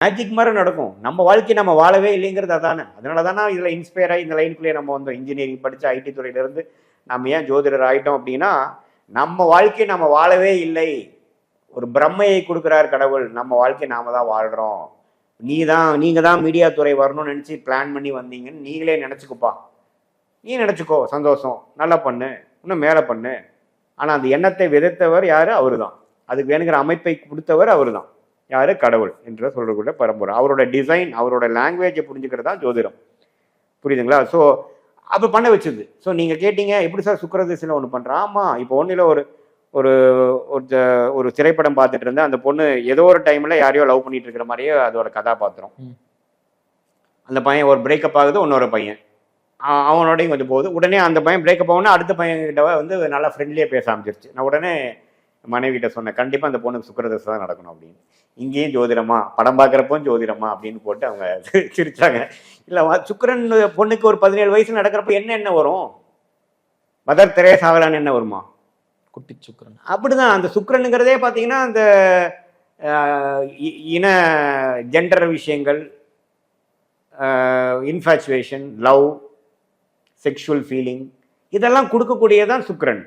Magic மாதிரி நடக்கும். நம்ம வாழ்க்கை நம்ம வாழவே இல்லைங்கிறது அதானே. அதனால தானே இதில் இன்ஸ்பயர் ஆகி இந்த லைனுக்குள்ளேயே நம்ம வந்தோம். இன்ஜினியரிங் படித்து ஐடி துறையிலேருந்து நம்ம ஏன் ஜோதிடர் ஆகிட்டோம் அப்படின்னா, நம்ம வாழ்க்கையை நம்ம வாழவே இல்லை. ஒரு பிரம்மையை கொடுக்குறார் கடவுள். நம்ம வாழ்க்கையை நாம தான் வாழ்கிறோம். நீங்கள் தான் மீடியா துறை வரணும்னு நினச்சி பிளான் பண்ணி வந்தீங்கன்னு நீங்களே நினச்சிக்குப்பா. நீ நினச்சிக்கோ, சந்தோஷம், நல்லா பண்ணு, இன்னும் மேலே பண்ணு. ஆனால் அந்த எண்ணத்தை விதைத்தவர் யார்? அவர் தான். அதுக்கு வேணுங்கிற அமைப்பை கொடுத்தவர் அவர் தான். யார்? கடவுள் என்று சொல்லக்கூடிய பரம்பரை. அவரோட டிசைன், அவரோட லாங்குவேஜை புரிஞ்சுக்கிறதா ஜோதிடம். புரியுதுங்களா? ஸோ அப்போ பண்ண வச்சுது. ஸோ நீங்கள் கேட்டீங்க எப்படி சார் சுக்கிரதிசையில் ஒன்று பண்ணுறேன். ஆமாம், இப்போ ஒன்றில் ஒரு ஒரு ஒரு திரைப்படம் பார்த்துட்டு இருந்தேன். அந்த பொண்ணு ஏதோ ஒரு டைமில் யாரையோ லவ் பண்ணிட்டு இருக்கிற மாதிரியே அதோட கதாபாத்திரம். அந்த பையன் ஒரு பிரேக்கப் ஆகுது, இன்னொரு பையன் அவனோடையும் கொஞ்சம் போகுது. உடனே அந்த பையன் பிரேக்கப் ஆகுனா அடுத்த பையன்கிட்ட வந்து நல்லா ஃப்ரெண்ட்லியாக பேச ஆரம்பிச்சிருச்சு. நான் உடனே மனைவிட்ட சொன்னேன், கண்டிப்பாக அந்த பொண்ணுக்கு சுக்கிரதசை தான் நடக்கணும் அப்படின்னு. இங்கேயும் ஜோதிடமா, படம் பார்க்குறப்போ ஜோதிடமா அப்படின்னு போட்டு அவங்க சிரிச்சாங்க. இல்லை, சுக்கிரன் பொண்ணுக்கு ஒரு 17 வயசு நடக்கிறப்ப என்ன வரும்? மதர் தெரேசாவலான்னு என்ன வருமா? குட்டி சுக்கிரன். அப்படிதான். அந்த சுக்கிரனுங்கிறதே பார்த்தீங்கன்னா அந்த இன ஜெண்டர் விஷயங்கள், இன்ஃபாச்சுவேஷன், லவ், செக்ஷுவல் ஃபீலிங், இதெல்லாம் கொடுக்கக்கூடியதான் சுக்கிரன்.